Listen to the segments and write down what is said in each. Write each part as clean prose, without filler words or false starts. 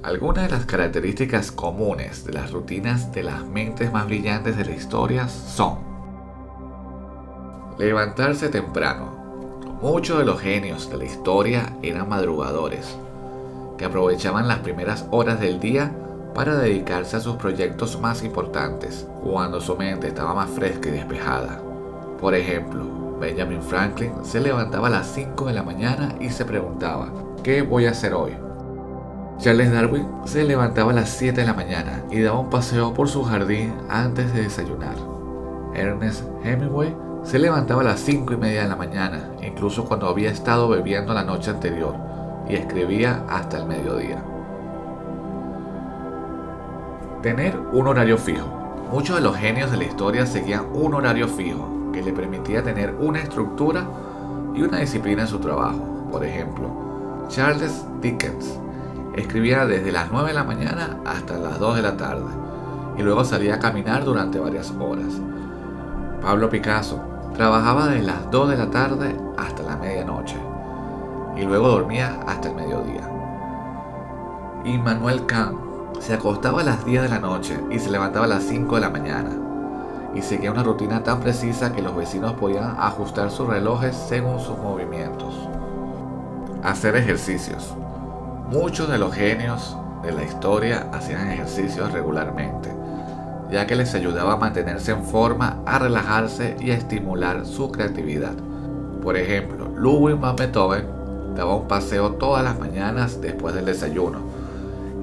Algunas de las características comunes de las rutinas de las mentes más brillantes de la historia son: levantarse temprano. Muchos de los genios de la historia eran madrugadores, que aprovechaban las primeras horas del día para dedicarse a sus proyectos más importantes, cuando su mente estaba más fresca y despejada. Por ejemplo, Benjamin Franklin se levantaba a las 5 de la mañana y se preguntaba: ¿qué voy a hacer hoy? Charles Darwin se levantaba a las 7 de la mañana y daba un paseo por su jardín antes de desayunar. Ernest Hemingway se levantaba a las 5:30 de la mañana, incluso cuando había estado bebiendo la noche anterior, y escribía hasta el mediodía. Tener un horario fijo. Muchos de los genios de la historia seguían un horario fijo que le permitía tener una estructura y una disciplina en su trabajo. Por ejemplo, Charles Dickens escribía desde las 9 de la mañana hasta las 2 de la tarde y luego salía a caminar durante varias horas. Pablo Picasso trabajaba desde las 2 de la tarde hasta la medianoche y luego dormía hasta el mediodía. Immanuel Kant se acostaba a las 10 de la noche y se levantaba a las 5 de la mañana y seguía una rutina tan precisa que los vecinos podían ajustar sus relojes según sus movimientos. Hacer ejercicios. Muchos de los genios de la historia hacían ejercicios regularmente, ya que les ayudaba a mantenerse en forma, a relajarse y a estimular su creatividad. Por ejemplo, Ludwig van Beethoven daba un paseo todas las mañanas después del desayuno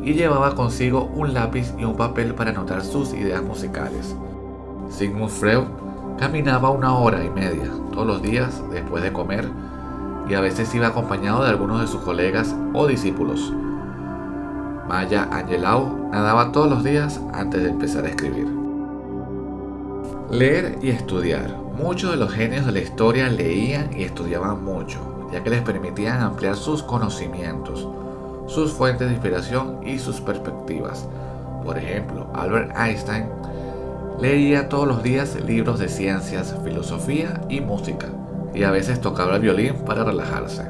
y llevaba consigo un lápiz y un papel para anotar sus ideas musicales. Sigmund Freud caminaba 1 hora y media todos los días después de comer y a veces iba acompañado de algunos de sus colegas o discípulos. Maya Angelou nadaba todos los días antes de empezar a escribir. Leer y estudiar. Muchos de los genios de la historia leían y estudiaban mucho, ya que les permitían ampliar sus conocimientos, sus fuentes de inspiración y sus perspectivas. Por ejemplo, Albert Einstein leía todos los días libros de ciencias, filosofía y música, y a veces tocaba el violín para relajarse.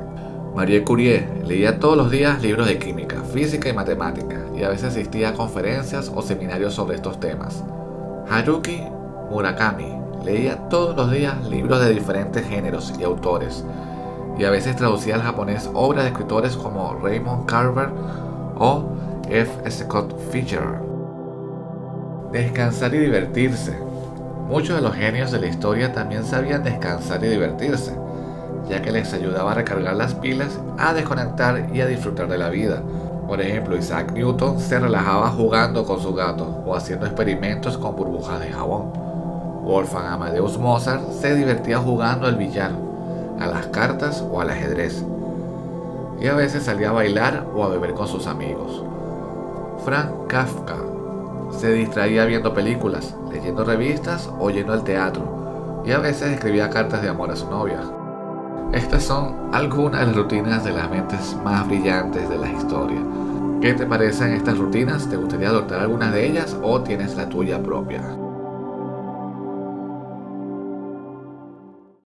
Marie Curie leía todos los días libros de química, física y matemática, y a veces asistía a conferencias o seminarios sobre estos temas. Haruki Murakami leía todos los días libros de diferentes géneros y autores, y a veces traducía al japonés obras de escritores como Raymond Carver o F. Scott Fitzgerald. Descansar y divertirse. Muchos de los genios de la historia también sabían descansar y divertirse, ya que les ayudaba a recargar las pilas, a desconectar y a disfrutar de la vida. Por ejemplo, Isaac Newton se relajaba jugando con su gato o haciendo experimentos con burbujas de jabón. Wolfgang Amadeus Mozart se divertía jugando al billar, a las cartas o al ajedrez, y a veces salía a bailar o a beber con sus amigos. Franz Kafka se distraía viendo películas, leyendo revistas o yendo al teatro, y a veces escribía cartas de amor a su novia. Estas son algunas de las rutinas de las mentes más brillantes de la historia. ¿Qué te parecen estas rutinas? ¿Te gustaría adoptar algunas de ellas o tienes la tuya propia?